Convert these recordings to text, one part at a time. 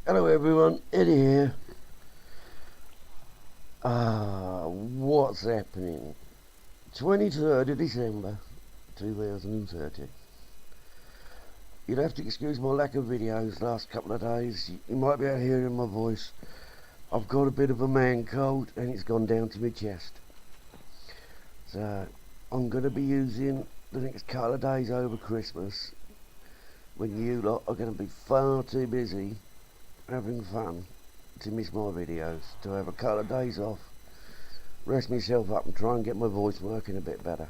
Hello everyone, Eddie here. What's happening? 23rd of December 2030. You'll have to excuse my lack of videos last couple of days. You might be able to hear in my voice. I've got a bit of a man cold and it's gone down to my chest. So I'm going to be using the next couple of days over Christmas, when you lot are going to be far too busy having fun to miss my videos, to have a couple of days off, rest myself up and try and get my voice working a bit better.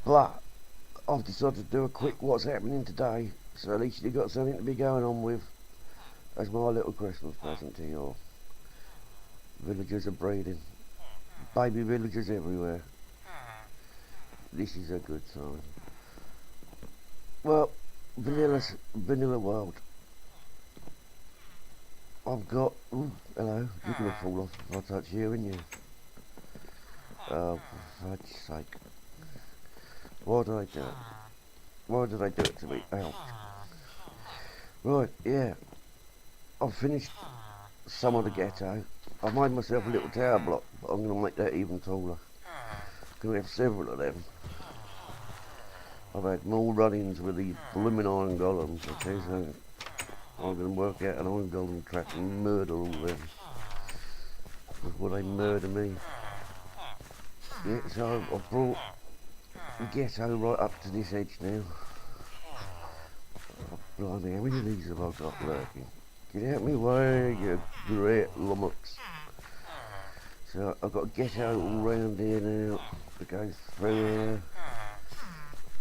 But I've decided to do a quick what's happening today, so at least you've got something to be going on with as my little Christmas present to you all. Villagers are breeding, baby villagers everywhere. This is a good sign. Well, vanilla world. I've got, ooh, hello, you're going to fall off if I touch you, aren't you? Oh, for fudge's sake. Why did I do it? Why did I do it to me? Ow. Right, yeah. I've finished some of the ghetto. I've made myself a little tower block, but I'm going to make that even taller. I'm going to have several of them. I've had more run-ins with these blooming iron golems, okay, so I'm going to work out an iron golem trap and murder all of them. Before they murder me. Yeah, so I've brought the ghetto right up to this edge now. Oh, blimey, how many of these have I got lurking? Get out of my way, you great lummox. So I've got a ghetto all round here now that goes through here.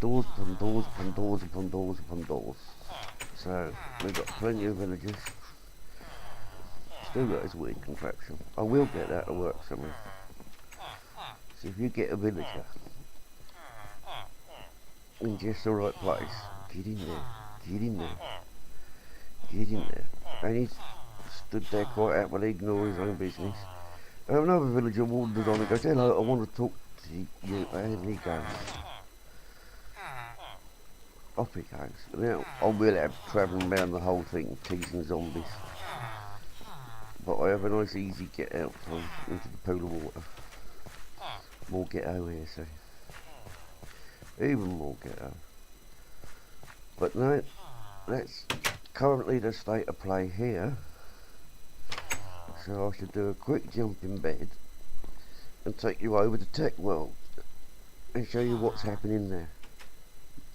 Doors upon doors upon doors upon doors upon doors. So we've got plenty of villagers. Still got this weird contraption. I will get that to work somewhere. So if you get a villager in just the right place, get in there, get in there, get in there. And he's stood there quite happily, ignoring his own business. And another villager wandered on and goes, "Hello, I want to talk to you," and he goes. Off he goes. Now, I will have travelling around the whole thing, teasing zombies. But I have a nice easy get out from into the pool of water. More ghetto here, see. Even more ghetto. But no, that's currently the state of play here. So I should do a quick jump in bed and take you over to Tech World and show you what's happening there.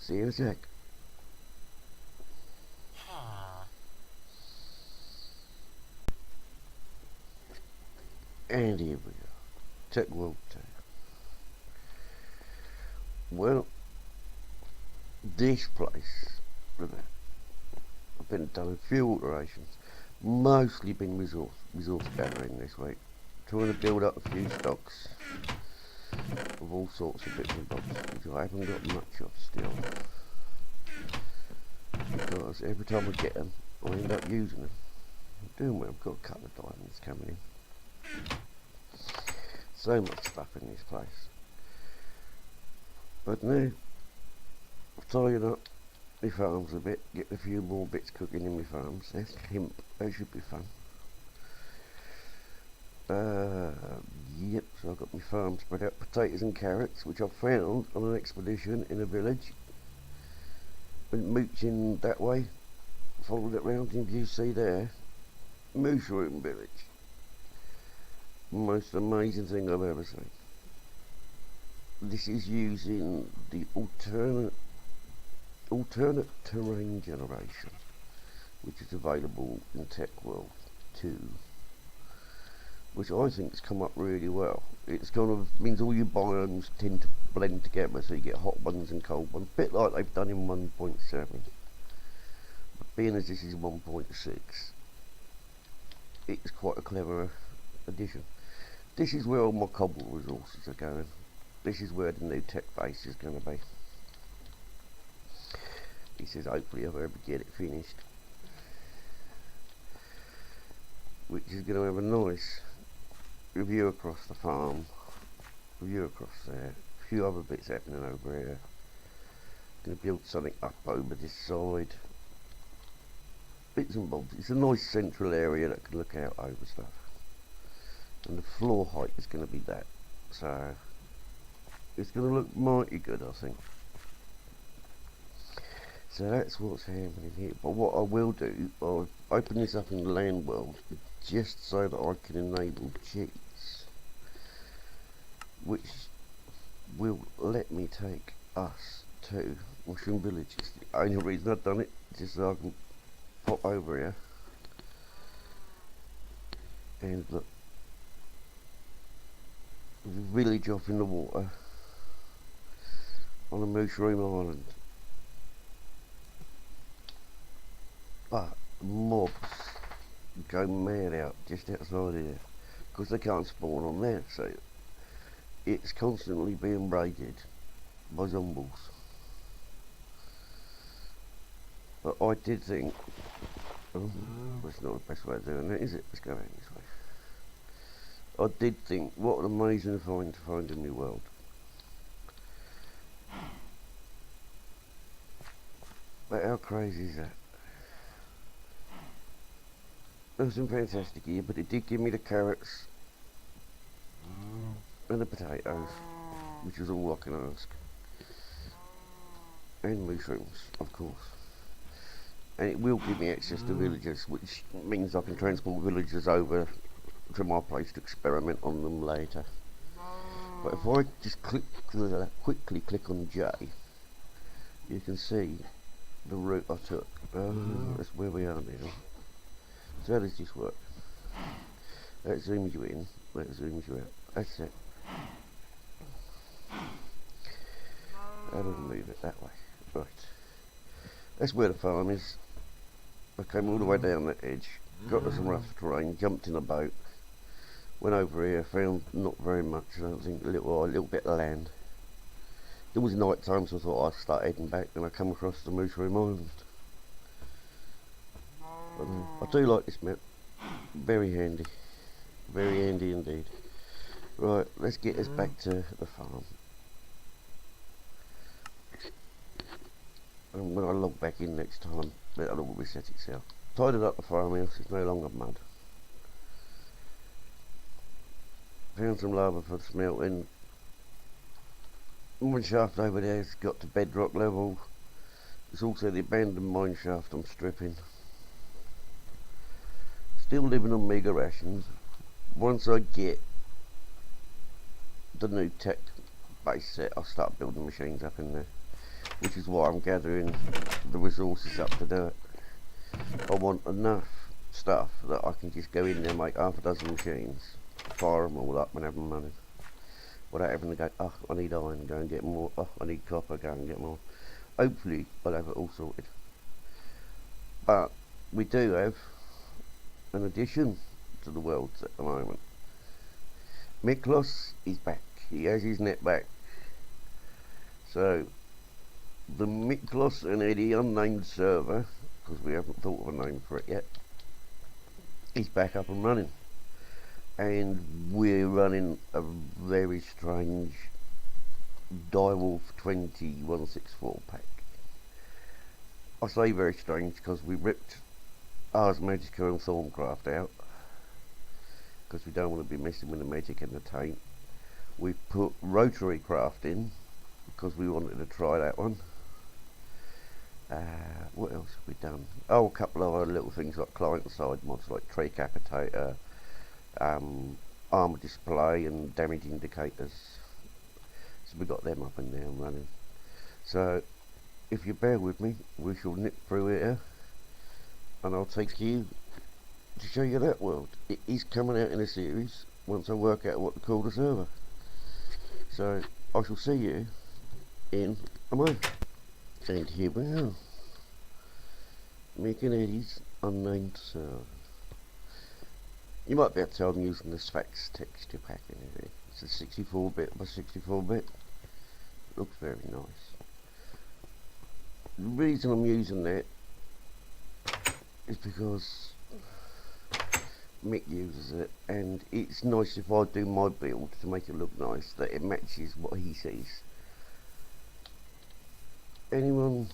See you in a sec. And here we go. Tech World 2. Well, this place, look at that. I've been done a few alterations. Mostly been resource gathering this week. Trying to build up a few stocks of all sorts of bits and bobs, which I haven't got much of still. Because every time I get them, I end up using them. I'm doing well, I've got a couple of diamonds coming in. So much stuff in this place. But now, I've tidied up my farms a bit, get a few more bits cooking in my farms. There's hemp, that should be fun. Yep, so I've got my farm spread out, potatoes and carrots, which I found on an expedition in a village. Went mooching that way, followed it round, and you see there, Mushroom Village. Most amazing thing I've ever seen. This is using the alternate terrain generation, which is available in Tech World 2, which I think has come up really well. It's kind of means all your biomes tend to blend together, so you get hot ones and cold ones, a bit like they've done in 1.7. But being as this is 1.6, it's quite a clever addition. This is where all my cobble resources are going. This is where the new tech base is going to be. He says hopefully I'll ever get it finished. Which is going to have a nice view across the farm, view across there, a few other bits happening over here. Going to build something up over this side. bits and bobs. It's a nice central area that can look out over stuff. And the floor height is going to be that. So it's going to look mighty good, I think. So that's what's happening here. But what I will do, I'll open this up in the land world just so that I can enable cheats, which will let me take us to mushroom villages. The only reason I've done it, just so I can pop over here and look, village off in the water on a mushroom island. But mobs go mad out just outside here because they can't spawn on there, so it's constantly being raided by zombies. But I did think, that's not the best way of doing it, is it? Let's go around this way. I did think, what an amazing find to find a new world. But how crazy is that? Nothing fantastic here, but it did give me the carrots and the potatoes, which is all I can ask. And mushrooms, of course. And it will give me access to villagers, which means I can transport villagers over to my place to experiment on them later. But if I just quickly click on J, you can see the route I took. That's where we are now. So how does this work? That zooms you in, that zooms you out. That's it. That'll move it that way. Right. That's where the farm is. I came all the way down that edge, got to some rough terrain, jumped in a boat, went over here, found not very much, I don't think, a little bit of land. It was night time, so I thought I'd start heading back, and I come across the mushroom island. I do like this map, very handy indeed. Right, let's get us back to the farm. And when I log back in next time, that'll all reset itself. Tidied up the farmhouse, it's no longer mud. Found some lava for smelting. One shaft over there's got to bedrock level. There's also the abandoned mine shaft I'm stripping. Still living on mega rations. Once I get the new tech base set, I'll start building machines up in there, which is why I'm gathering the resources up to do it. I want enough stuff that I can just go in there, make half a dozen machines, fire them all up and have them running, without having to go, oh, I need iron, go and get more, oh, I need copper, go and get more. Hopefully I'll have it all sorted. But we do have an addition to the worlds at the moment. Miklos is back, he has his net back. So the Miklos and Eddie unnamed server, because we haven't thought of a name for it yet, is back up and running. And we're running a very strange Direwolf 20164 pack. I say very strange because we ripped Ars Magica and Thorncraft out because we don't want to be messing with the magic and the taint. We put Rotary Craft in because we wanted to try that one. What else have we done? Oh, a couple of other little things like client-side mods like Tree Capitator, armor display and damage indicators. So we got them up and there and running. So if you bear with me, we shall nip through here and I'll take you to show you that world. It is coming out in a series once I work out what to call the server. So I shall see you in a moment. And here we are, making Eddie's unnamed server. You might be able to tell I'm using the Sphax texture pack in here. It's a 64-bit by 64-bit. Looks very nice. The reason I'm using that is because Mick uses it, and it's nice if I do my build to make it look nice, that it matches what he sees. Anyone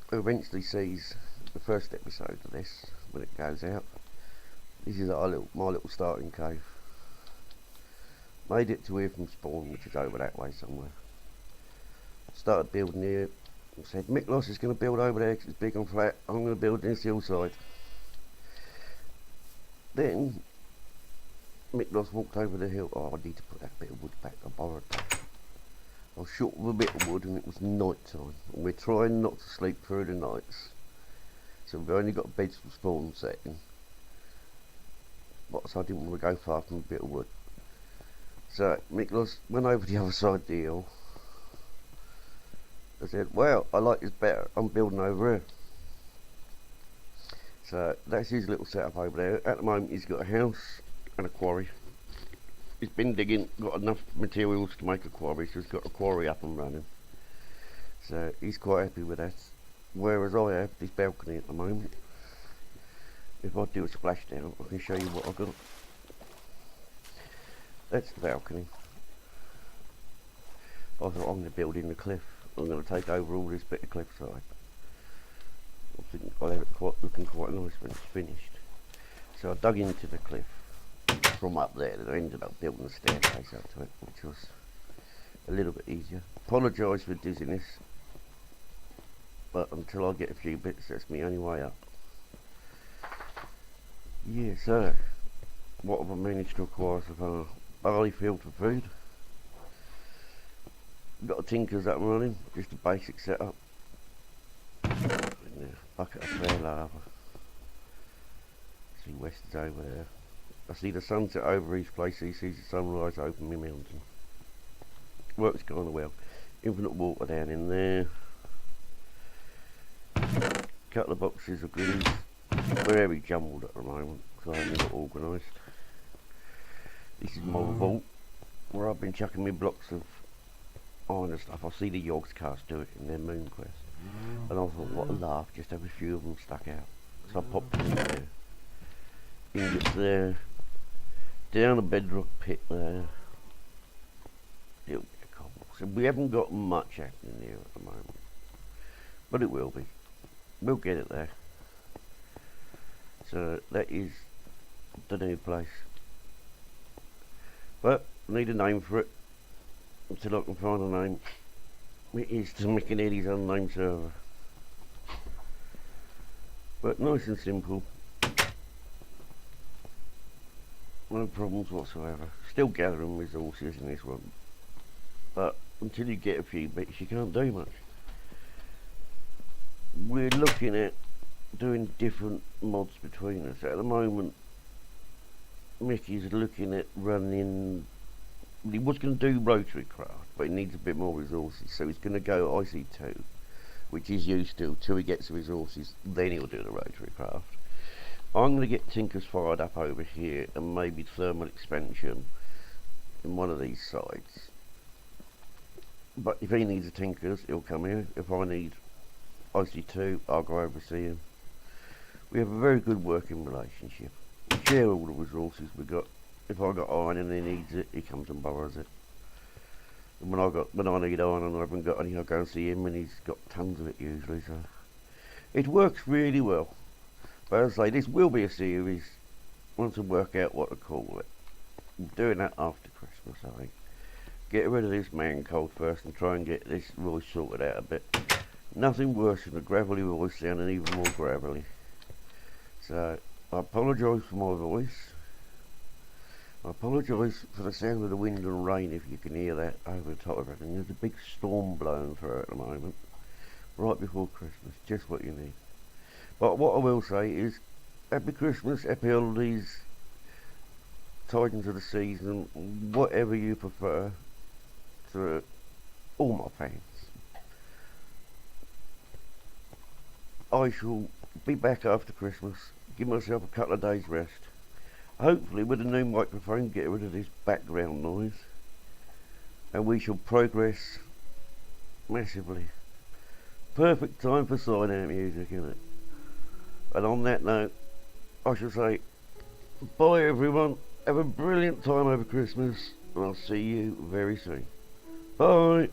who eventually sees the first episode of this when it goes out. This is my little starting cave. Made it to here from spawn, which is over that way somewhere. Started building here. Said Miklos is going to build over there because it's big and flat. I'm going to build this hillside. Then Miklos walked over the hill. Oh, I need to put that bit of wood back. I borrowed that. I was short of a bit of wood and it was night time. And we're trying not to sleep through the nights. So we've only got beds for spawn setting. But so I didn't want to go far from a bit of wood. So Miklos went over the other side of the hill. I said, well, I like this better. I'm building over here. So that's his little setup over there. At the moment he's got a house and a quarry. He's been digging, got enough materials to make a quarry, so he's got a quarry up and running. So he's quite happy with that. Whereas I have this balcony at the moment. If I do a splashdown, I can show you what I've got. That's the balcony. I thought I'm going to build in the cliff. I'm going to take over all this bit of cliffside. I think I'll have it looking quite nice when it's finished. So I dug into the cliff from up there and I ended up building a staircase up to it, which was a little bit easier. Apologise for dizziness, but until I get a few bits, that's my only way up. Yeah, so what have I managed to acquire so far? Barley field for food. Got a Tinker's up and running, just a basic setup. And a bucket of fair lava. See West is over there. I see the sunset over his place, he sees the sunrise over my mountain. Works kind of well. Infinite water down in there. Couple of boxes of goodies. Very jumbled at the moment, so I haven't got organised. This is my vault, where I've been chucking me blocks of iron and stuff. I see the Yogs cast do it in their Moon Quest. And I thought, what a laugh, just have a few of them stuck out. So I popped them in there. Ingots there. Down a bedrock pit there. Little bit of cobble. So we haven't got much happening here at the moment. But it will be. We'll get it there. So that is the new place. But I need a name for it. Until I can find a name. It is to make an Eddie's unnamed server. But nice and simple. No problems whatsoever. Still gathering resources in this one. But until you get a few bits you can't do much. We're looking at doing different mods between us. At the moment Mickey's looking at running. He was going to do rotary craft, but he needs a bit more resources, so he's going to go IC2, which he's used to, till he gets the resources, then he'll do the rotary craft. I'm going to get Tinkers fired up over here, and maybe thermal expansion in one of these sides. But if he needs a Tinkers, he'll come here. If I need IC2, I'll go over see him. We have a very good working relationship. We share all the resources we got. If I got iron and he needs it, he comes and borrows it. And when I need iron and I haven't got any, I go and see him and he's got tons of it usually. So it works really well. But as I say, this will be a series. Once I work out what to call it. I'm doing that after Christmas, I think. Get rid of this man cold first and try and get this voice sorted out a bit. Nothing worse than a gravelly voice sounding even more gravelly. So I apologise for my voice. I apologise for the sound of the wind and rain if you can hear that over the top of everything. There's a big storm blowing through at the moment. Right before Christmas, just what you need. But what I will say is, happy Christmas, happy holidays, tidings of the season, whatever you prefer, to all my fans. I shall be back after Christmas, give myself a couple of days rest. Hopefully with a new microphone get rid of this background noise and we shall progress massively. Perfect time for sign out music, isn't it? And on that note I shall say bye everyone, have a brilliant time over Christmas and I'll see you very soon. Bye.